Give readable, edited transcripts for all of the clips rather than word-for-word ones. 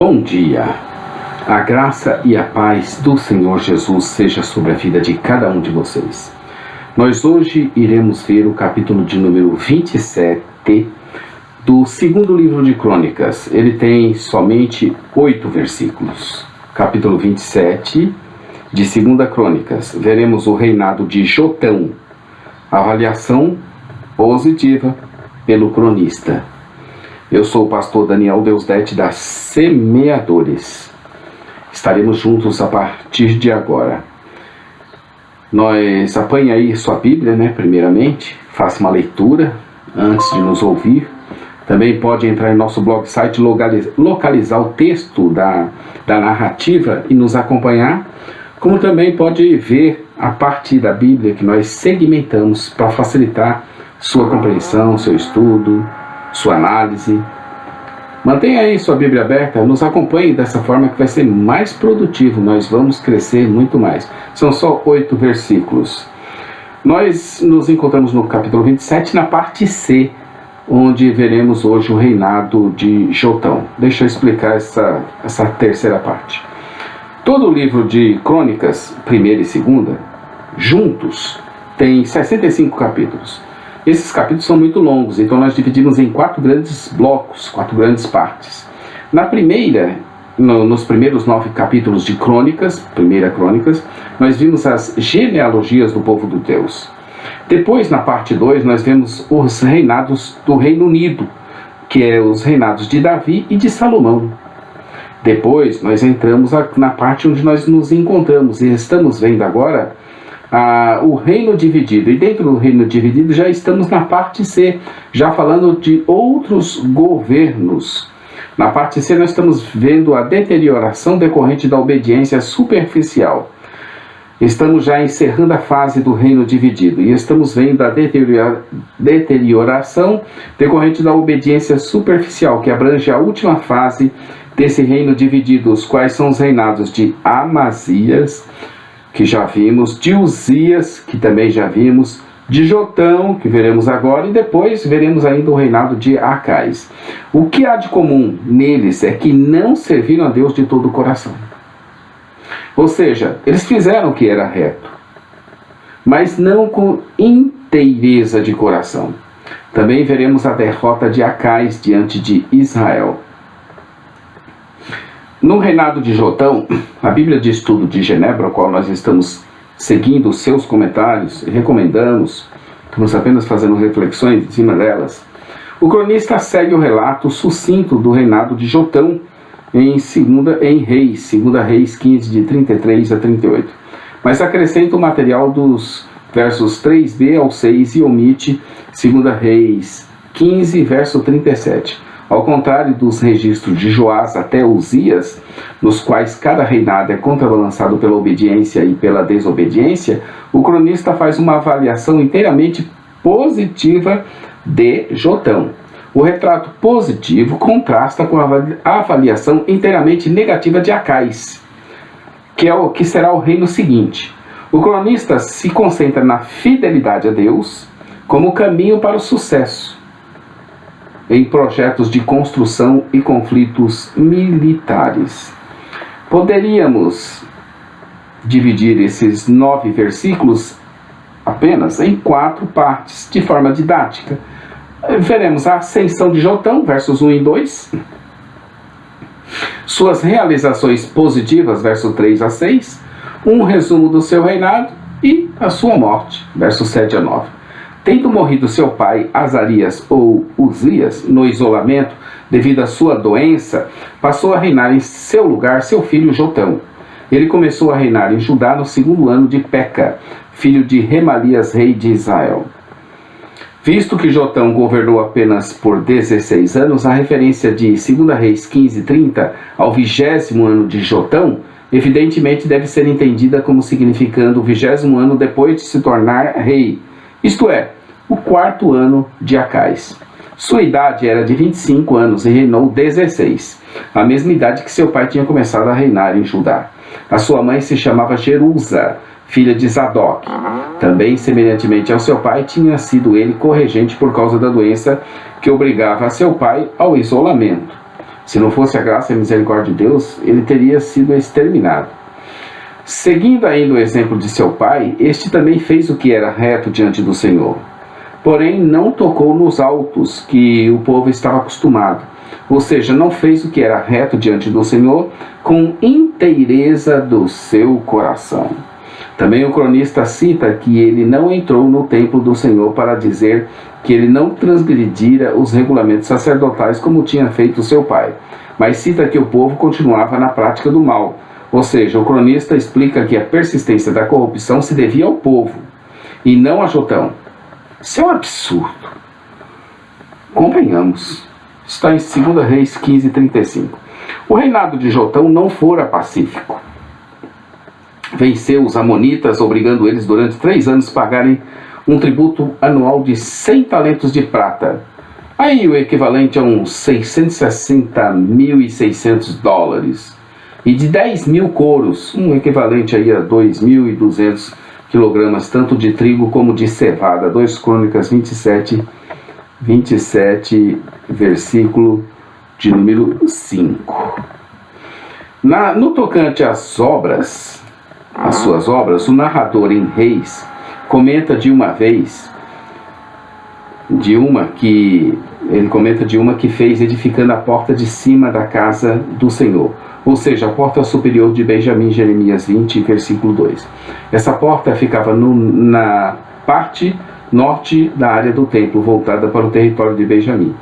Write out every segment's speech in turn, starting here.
Bom dia, a graça e a paz do Senhor Jesus seja sobre a vida de cada um de vocês. Nós hoje iremos ver o capítulo de número 27 do segundo livro de Crônicas. Ele tem somente 8 versículos. Capítulo 27 de 2 Crônicas. Veremos o reinado de Jotão. Avaliação positiva pelo cronista. Eu sou o pastor Daniel Deusdete da Semeadores. Estaremos juntos a partir de agora. Apanhe aí sua Bíblia, primeiramente. Faça uma leitura antes de nos ouvir. Também pode entrar em nosso blog site, localizar o texto da narrativa e nos acompanhar. Como também pode ver a parte da Bíblia que nós segmentamos para facilitar sua compreensão, seu estudo, sua análise. Mantenha aí sua Bíblia aberta, nos acompanhe dessa forma que vai ser mais produtivo, nós vamos crescer muito mais. São só 8 versículos. Nós nos encontramos no capítulo 27, na parte C, onde veremos hoje o reinado de Jotão. Deixa eu explicar essa terceira parte. Todo o livro de Crônicas, 1ª e 2ª, juntos, tem 65 capítulos. Esses capítulos são muito longos, então nós dividimos em 4 grandes blocos, 4 grandes partes. Na primeira, nos primeiros 9 capítulos de Crônicas, 1ª Crônicas, nós vimos as genealogias do povo de Deus. Depois, na parte 2, nós vemos os reinados do Reino Unido, que é os reinados de Davi e de Salomão. Depois, nós entramos na parte onde nós nos encontramos e estamos vendo agora o reino dividido. E dentro do reino dividido já estamos na parte C, já falando de outros governos. Na parte C nós estamos vendo a deterioração decorrente da obediência superficial. Estamos já encerrando a fase do reino dividido e estamos vendo a deterioração decorrente da obediência superficial, que abrange a última fase desse reino dividido, os quais são os reinados de Amazias, que já vimos, de Uzias, que também já vimos, de Jotão, que veremos agora, e depois veremos ainda o reinado de Acais. O que há de comum neles é que não serviram a Deus de todo o coração. Ou seja, eles fizeram o que era reto, mas não com inteireza de coração. Também veremos a derrota de Acais diante de Israel. No reinado de Jotão, a Bíblia de Estudo de Genebra, a qual nós estamos seguindo os seus comentários, estamos apenas fazendo reflexões em cima delas, o cronista segue o relato sucinto do reinado de Jotão em 2 Reis 15, de 33 a 38. Mas acrescenta o material dos versos 3b ao 6 e omite 2 Reis 15, verso 37. Ao contrário dos registros de Joás até Uzias, nos quais cada reinado é contrabalançado pela obediência e pela desobediência, o cronista faz uma avaliação inteiramente positiva de Jotão. O retrato positivo contrasta com a avaliação inteiramente negativa de Acais, que será o reino seguinte. O cronista se concentra na fidelidade a Deus como caminho para o sucesso em projetos de construção e conflitos militares. Poderíamos dividir esses 9 versículos apenas em 4 partes, de forma didática. Veremos a ascensão de Jotão, versos 1 e 2. Suas realizações positivas, versos 3 a 6. Um resumo do seu reinado e a sua morte, versos 7 a 9. Tendo morrido seu pai, Azarias ou Uzias, no isolamento, devido à sua doença, passou a reinar em seu lugar seu filho Jotão. Ele começou a reinar em Judá no 2º ano de Peca, filho de Remalias, rei de Israel. Visto que Jotão governou apenas por 16 anos, a referência de 2 Reis 15, 30 ao 20º ano de Jotão, evidentemente deve ser entendida como significando o 20º ano depois de se tornar rei, isto é, o 4º ano de Acais. Sua idade era de 25 anos e reinou 16, a mesma idade que seu pai tinha começado a reinar em Judá. A sua mãe se chamava Jerusa, filha de Zadok. Também, semelhantemente ao seu pai, tinha sido ele corregente por causa da doença que obrigava a seu pai ao isolamento. Se não fosse a graça e a misericórdia de Deus, ele teria sido exterminado. Seguindo ainda o exemplo de seu pai, este também fez o que era reto diante do Senhor. Porém, não tocou nos altos que o povo estava acostumado. Ou seja, não fez o que era reto diante do Senhor com inteireza do seu coração. Também o cronista cita que ele não entrou no templo do Senhor para dizer que ele não transgredira os regulamentos sacerdotais como tinha feito seu pai, mas cita que o povo continuava na prática do mal. Ou seja, o cronista explica que a persistência da corrupção se devia ao povo e não a Jotão. Isso é um absurdo. Convenhamos. Está em 2 Reis 15:35. O reinado de Jotão não fora pacífico. Venceu os amonitas, obrigando eles durante 3 anos a pagarem um tributo anual de 100 talentos de prata. Aí o equivalente a uns 660.600 dólares. E de 10.000 coros, um equivalente aí a 2.200 quilogramas, tanto de trigo como de cevada. 2 Crônicas 27, versículo de número 5. No tocante às suas obras, o narrador em Reis comenta de uma que fez edificando a porta de cima da casa do Senhor, ou seja, a porta superior de Benjamim, Jeremias 20, versículo 2. Essa porta ficava na parte norte da área do templo, voltada para o território de Benjamim.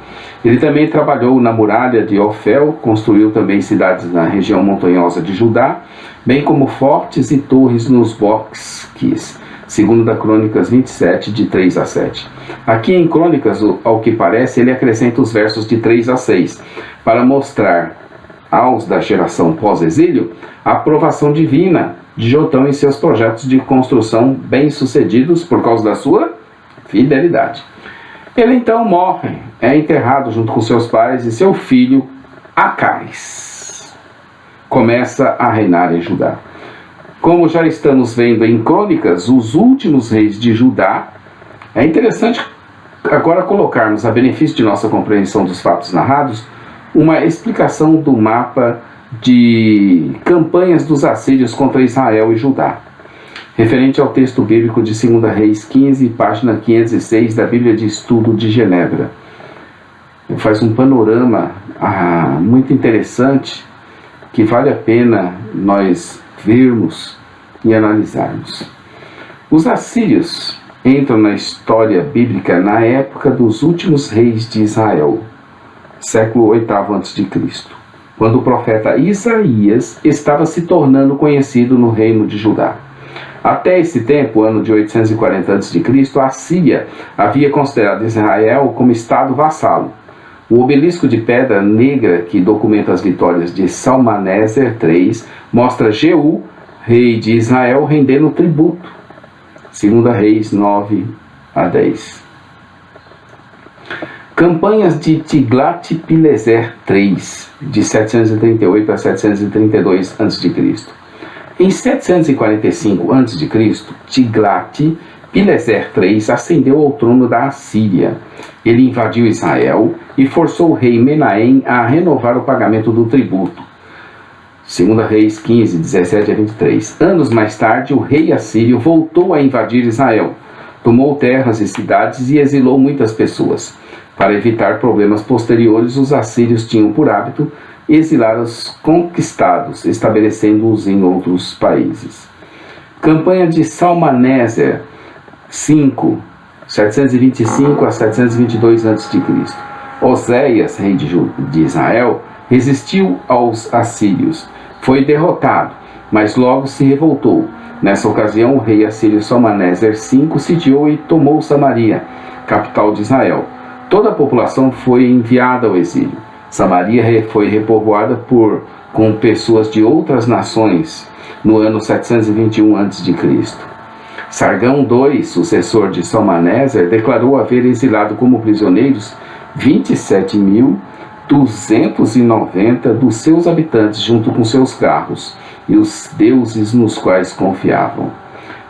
Ele também trabalhou na muralha de Ofel, construiu também cidades na região montanhosa de Judá, bem como fortes e torres nos bosques, segundo da Crônicas 27, de 3 a 7. Aqui em Crônicas, ao que parece, ele acrescenta os versos de 3 a 6, para mostrar aos da geração pós-exílio a aprovação divina de Jotão em seus projetos de construção bem-sucedidos por causa da sua fidelidade. Ele então morre, é enterrado junto com seus pais, e seu filho Acais começa a reinar em Judá. Como já estamos vendo em Crônicas, os últimos reis de Judá, é interessante agora colocarmos, a benefício de nossa compreensão dos fatos narrados, uma explicação do mapa de campanhas dos assírios contra Israel e Judá, referente ao texto bíblico de 2 Reis 15, página 506 da Bíblia de Estudo de Genebra. Faz um panorama muito interessante que vale a pena nós vermos e analisarmos. Os assírios entram na história bíblica na época dos últimos reis de Israel, século 8º a.C., quando o profeta Isaías estava se tornando conhecido no reino de Judá. Até esse tempo, ano de 840 a.C., a Síria havia considerado Israel como estado vassalo. O obelisco de pedra negra que documenta as vitórias de Salmaneser III mostra Jeú, rei de Israel, rendendo tributo. 2 Reis 9 a 10. Campanhas de Tiglat-Pileser III, de 738 a 732 a.C. Em 745 a.C., Tiglat-Pileser III ascendeu ao trono da Assíria. Ele invadiu Israel e forçou o rei Menahem a renovar o pagamento do tributo. 2 Reis 15, 17 a 23. Anos mais tarde, o rei assírio voltou a invadir Israel, tomou terras e cidades e exilou muitas pessoas. Para evitar problemas posteriores, os assírios tinham por hábito exilar os conquistados, estabelecendo-os em outros países. Campanha de Salmaneser V, 725 a 722 a.C. Oséias, rei de Israel, resistiu aos assírios. Foi derrotado, mas logo se revoltou. Nessa ocasião, o rei assírio Salmaneser V sitiou e tomou Samaria, capital de Israel. Toda a população foi enviada ao exílio. Samaria foi repovoada com pessoas de outras nações no ano 721 a.C. Sargão II, sucessor de Salmaneser, declarou haver exilado como prisioneiros 27.290 dos seus habitantes junto com seus carros e os deuses nos quais confiavam.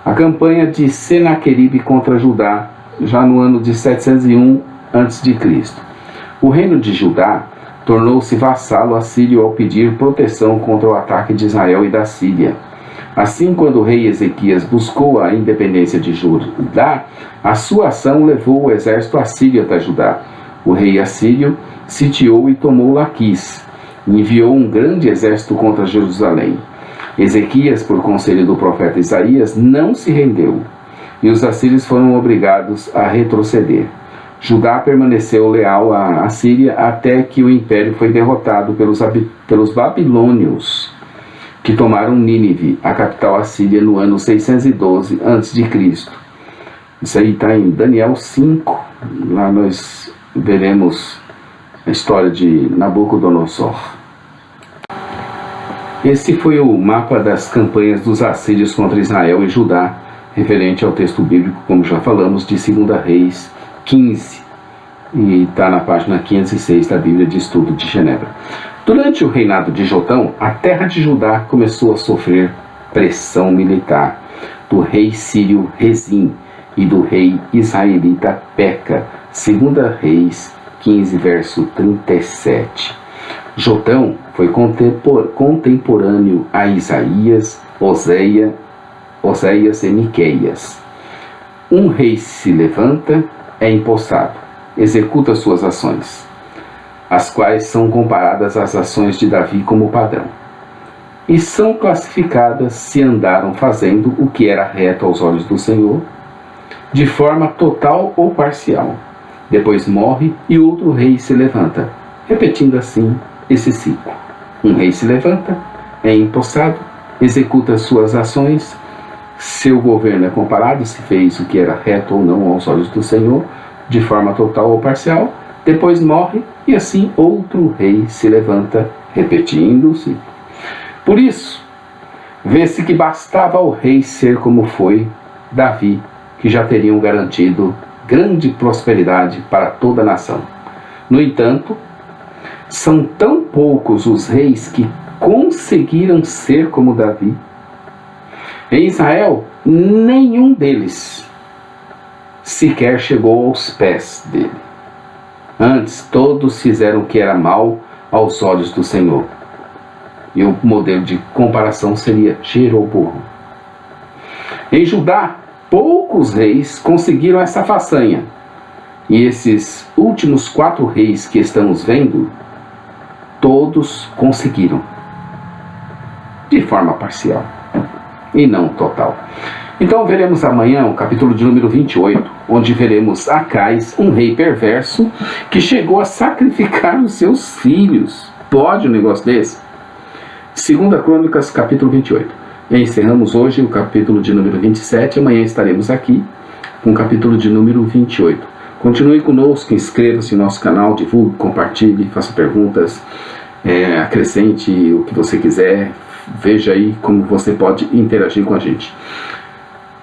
A campanha de Senaqueribe contra Judá, já no ano de 701 a.C. O reino de Judá tornou-se vassalo assírio ao pedir proteção contra o ataque de Israel e da Síria. Assim, quando o rei Ezequias buscou a independência de Judá, a sua ação levou o exército assírio até Judá. O rei assírio sitiou e tomou Laquis, e enviou um grande exército contra Jerusalém. Ezequias, por conselho do profeta Isaías, não se rendeu, e os assírios foram obrigados a retroceder. Judá permaneceu leal à Assíria até que o império foi derrotado pelos babilônios, que tomaram Nínive, a capital assíria, no ano 612 a.C. Isso aí está em Daniel 5. Lá nós veremos a história de Nabucodonosor. Esse foi o mapa das campanhas dos assírios contra Israel e Judá, referente ao texto bíblico, como já falamos, de 2 Reis 15. E está na página 506 da Bíblia de Estudo de Genebra. Durante o reinado de Jotão, a terra de Judá começou a sofrer pressão militar do rei sírio Rezim e do rei israelita Peca, 2 Reis 15, verso 37. Jotão foi contemporâneo a Isaías, Oséias e Miqueias. Um rei se levanta, é empossado, executa suas ações, as quais são comparadas às ações de Davi como padrão, e são classificadas se andaram fazendo o que era reto aos olhos do Senhor, de forma total ou parcial. Depois morre e outro rei se levanta, repetindo assim esse ciclo. Um rei se levanta, é empossado, executa suas ações, seu governo é comparado se fez o que era reto ou não aos olhos do Senhor, de forma total ou parcial, depois morre e assim outro rei se levanta, repetindo o ciclo. Por isso, vê-se que bastava ao rei ser como foi Davi, que já teriam garantido grande prosperidade para toda a nação. No entanto, são tão poucos os reis que conseguiram ser como Davi. Em Israel, nenhum deles sequer chegou aos pés dele. Antes, todos fizeram o que era mal aos olhos do Senhor. E o modelo de comparação seria Jeroboão. Em Judá, poucos reis conseguiram essa façanha. E esses últimos 4 reis que estamos vendo, todos conseguiram. De forma parcial. E não total. Então veremos amanhã o capítulo de número 28, onde veremos Acais, um rei perverso, que chegou a sacrificar os seus filhos. Pode um negócio desse? 2 Crônicas, capítulo 28. E encerramos hoje o capítulo de número 27, amanhã estaremos aqui com o capítulo de número 28. Continue conosco, inscreva-se no nosso canal, divulgue, compartilhe, faça perguntas, acrescente o que você quiser, veja aí como você pode interagir com a gente.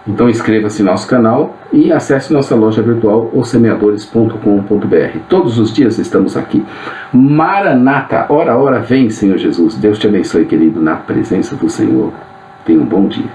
Então inscreva-se no nosso canal e acesse nossa loja virtual, ossemeadores.com.br. Todos os dias estamos aqui. Maranata, ora, ora, vem, Senhor Jesus. Deus te abençoe, querido, na presença do Senhor. Tenha um bom dia.